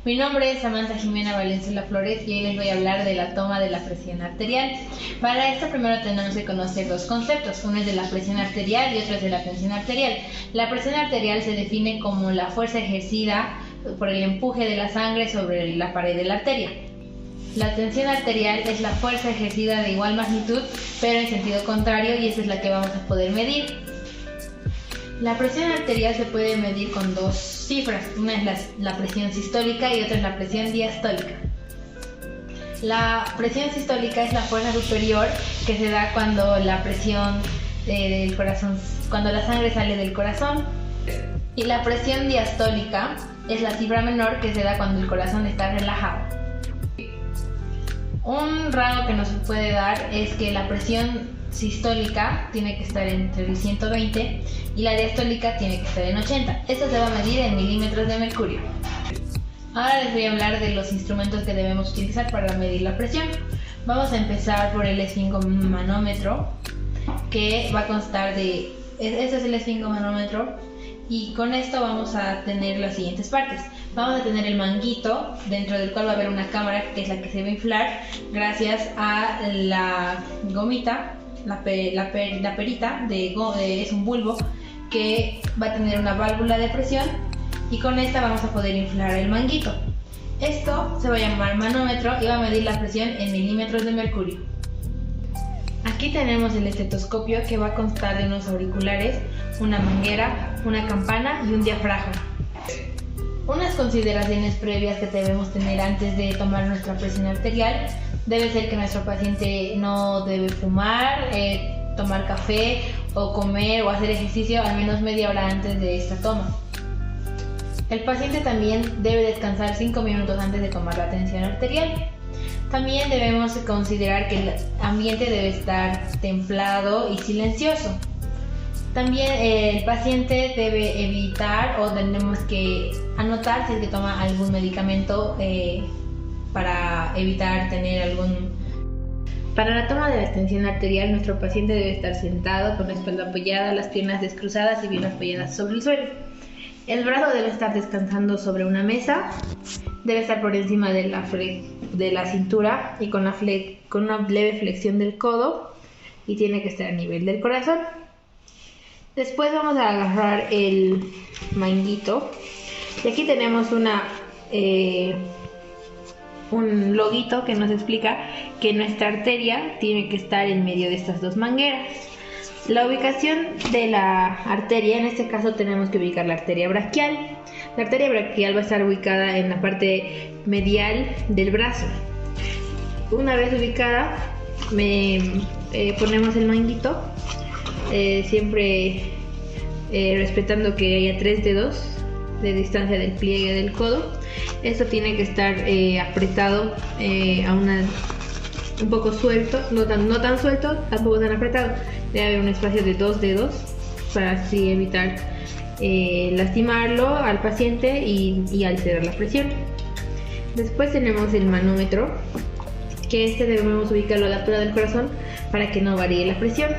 Mi nombre es Samantha Jimena Valenzuela Flores y hoy les voy a hablar de la toma de la presión arterial. Para esto primero tenemos que conocer dos conceptos, uno es de la presión arterial y otro es de la tensión arterial. La presión arterial se define como la fuerza ejercida por el empuje de la sangre sobre la pared de la arteria. La tensión arterial es la fuerza ejercida de igual magnitud pero en sentido contrario y esa es la que vamos a poder medir. La presión arterial se puede medir con dos cifras, una es la presión sistólica y otra es la presión diastólica. La presión sistólica es la fuerza superior que se da cuando la presión del corazón, cuando la sangre sale del corazón, y la presión diastólica es la cifra menor que se da cuando el corazón está relajado. Un rango que nos puede dar es que la presión sistólica tiene que estar entre el 120 y la diastólica tiene que estar en 80. Esto se va a medir en milímetros de mercurio. Ahora les voy a hablar de los instrumentos que debemos utilizar para medir la presión. Vamos a empezar por el esfingomanómetro, que va a constar de... Este es el esfingomanómetro y con esto vamos a tener las siguientes partes. Vamos a tener el manguito dentro del cual va a haber una cámara que es la que se va a inflar gracias a la gomita. La perita es un bulbo que va a tener una válvula de presión y con esta vamos a poder inflar el manguito. Esto se va a llamar manómetro y va a medir la presión en milímetros de mercurio. Aquí tenemos el estetoscopio que va a constar de unos auriculares, una manguera, una campana y un diafragma. Unas consideraciones previas que debemos tener antes de tomar nuestra presión arterial debe ser que nuestro paciente no debe fumar, tomar café o comer o hacer ejercicio al menos media hora antes de esta toma. El paciente también debe descansar 5 minutos antes de tomar la tensión arterial. También debemos considerar que el ambiente debe estar templado y silencioso. También el paciente debe evitar o tenemos que anotar si es que toma algún medicamento para evitar tener algún... Para la toma de la tensión arterial, nuestro paciente debe estar sentado con la espalda apoyada, las piernas descruzadas y bien apoyadas sobre el suelo. El brazo debe estar descansando sobre una mesa, debe estar por encima de la cintura y con una leve flexión del codo y tiene que estar a nivel del corazón. Después vamos a agarrar el manguito y aquí tenemos un loguito que nos explica que nuestra arteria tiene que estar en medio de estas dos mangueras. La ubicación de la arteria, en este caso tenemos que ubicar la arteria braquial. La arteria braquial va a estar ubicada en la parte medial del brazo. Una vez ubicada, ponemos el manguito, siempre respetando que haya 3 dedos de distancia del pliegue del codo. Esto tiene que estar apretado un poco suelto, no tan suelto, tampoco tan apretado. Debe haber un espacio de 2 dedos para así evitar lastimarlo al paciente y alterar la presión. Después tenemos el manómetro, que debemos ubicarlo a la altura del corazón para que no varíe la presión.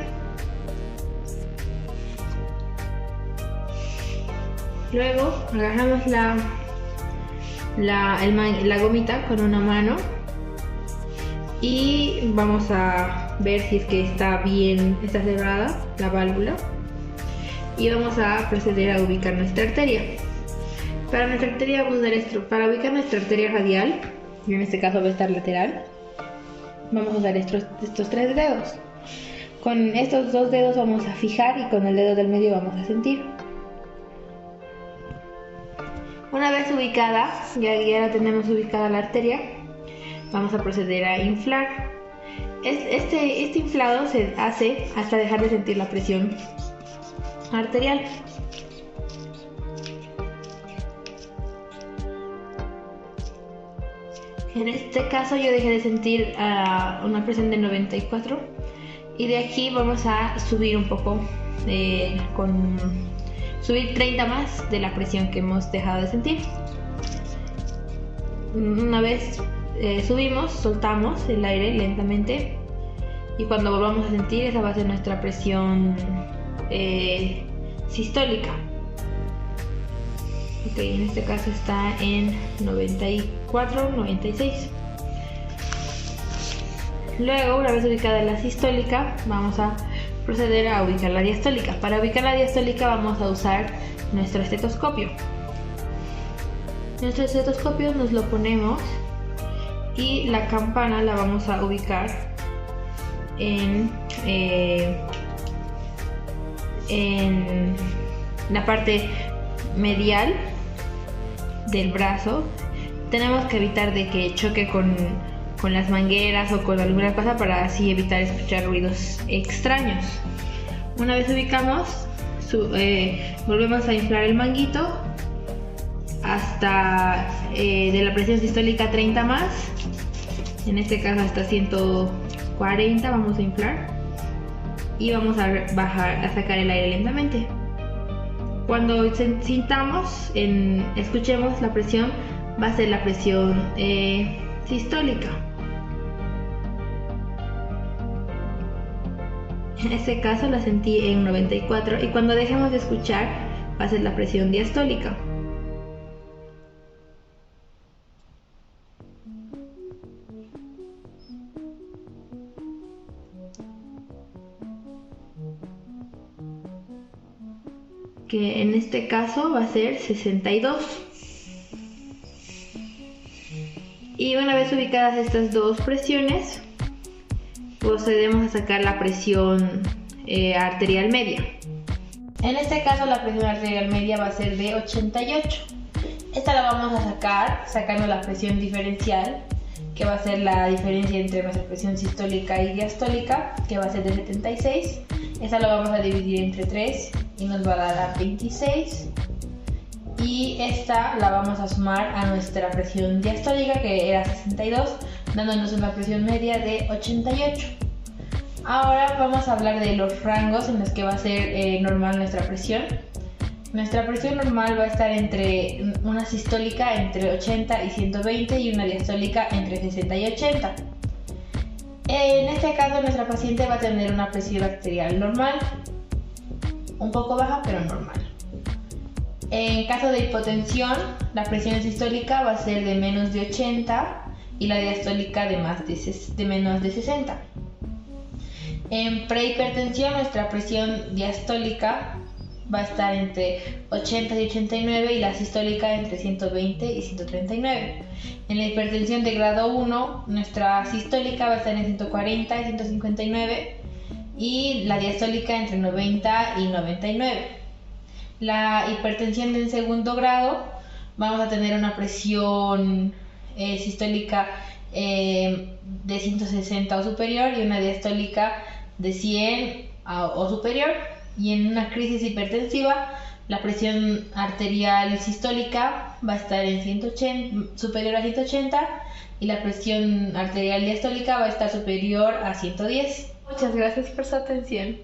Luego agarramos la gomita con una mano y vamos a ver si es que está cerrada la válvula y vamos a proceder a ubicar nuestra arteria. Para ubicar nuestra arteria radial, y en este caso va a estar lateral, vamos a usar estos 3 dedos. Con estos 2 dedos vamos a fijar y con el dedo del medio vamos a sentir. Una vez ubicada, ya la tenemos ubicada la arteria, vamos a proceder a inflar. Este inflado se hace hasta dejar de sentir la presión arterial. En este caso yo dejé de sentir una presión de 94 y de aquí vamos a subir un poco subir 30 más de la presión que hemos dejado de sentir. Una vez subimos, soltamos el aire lentamente y cuando volvamos a sentir, esa va a ser nuestra presión sistólica. Ok, en este caso está en 94, 96. Luego, una vez ubicada la sistólica, vamos a proceder a ubicar la diastólica. Para ubicar la diastólica vamos a usar nuestro estetoscopio. Nuestro estetoscopio nos lo ponemos y la campana la vamos a ubicar en la parte medial del brazo. Tenemos que evitar de que choque con las mangueras o con alguna cosa para así evitar escuchar ruidos extraños. Una vez ubicamos, volvemos a inflar el manguito hasta de la presión sistólica 30 más, en este caso hasta 140 vamos a inflar y vamos a bajar, a sacar el aire lentamente. Cuando sintamos, escuchemos la presión, va a ser la presión sistólica. En este caso la sentí en 94 y cuando dejemos de escuchar va a ser la presión diastólica. Que en este caso va a ser 62. Y una vez ubicadas estas dos presiones, procedemos a sacar la presión arterial media. En este caso la presión arterial media va a ser de 88. Esta la vamos a sacar sacando la presión diferencial, que va a ser la diferencia entre nuestra presión sistólica y diastólica, que va a ser de 76. Esta la vamos a dividir entre 3 y nos va a dar 26. Y esta la vamos a sumar a nuestra presión diastólica, que era 62, dándonos una presión media de 88. Ahora vamos a hablar de los rangos en los que va a ser normal nuestra presión. Nuestra presión normal va a estar entre una sistólica entre 80 y 120 y una diastólica entre 60 y 80. En este caso nuestra paciente va a tener una presión arterial normal, un poco baja pero normal. En caso de hipotensión, la presión sistólica va a ser de menos de 80 y la diastólica de menos de 60. En prehipertensión, nuestra presión diastólica va a estar entre 80 y 89 y la sistólica entre 120 y 139. En la hipertensión de grado 1, nuestra sistólica va a estar en 140 y 159 y la diastólica entre 90 y 99. La hipertensión de segundo grado, vamos a tener una presión sistólica de 160 o superior y una diastólica de 100 o superior. Y en una crisis hipertensiva, la presión arterial sistólica va a estar en 180, superior a 180 y la presión arterial diastólica va a estar superior a 110. Muchas gracias por su atención.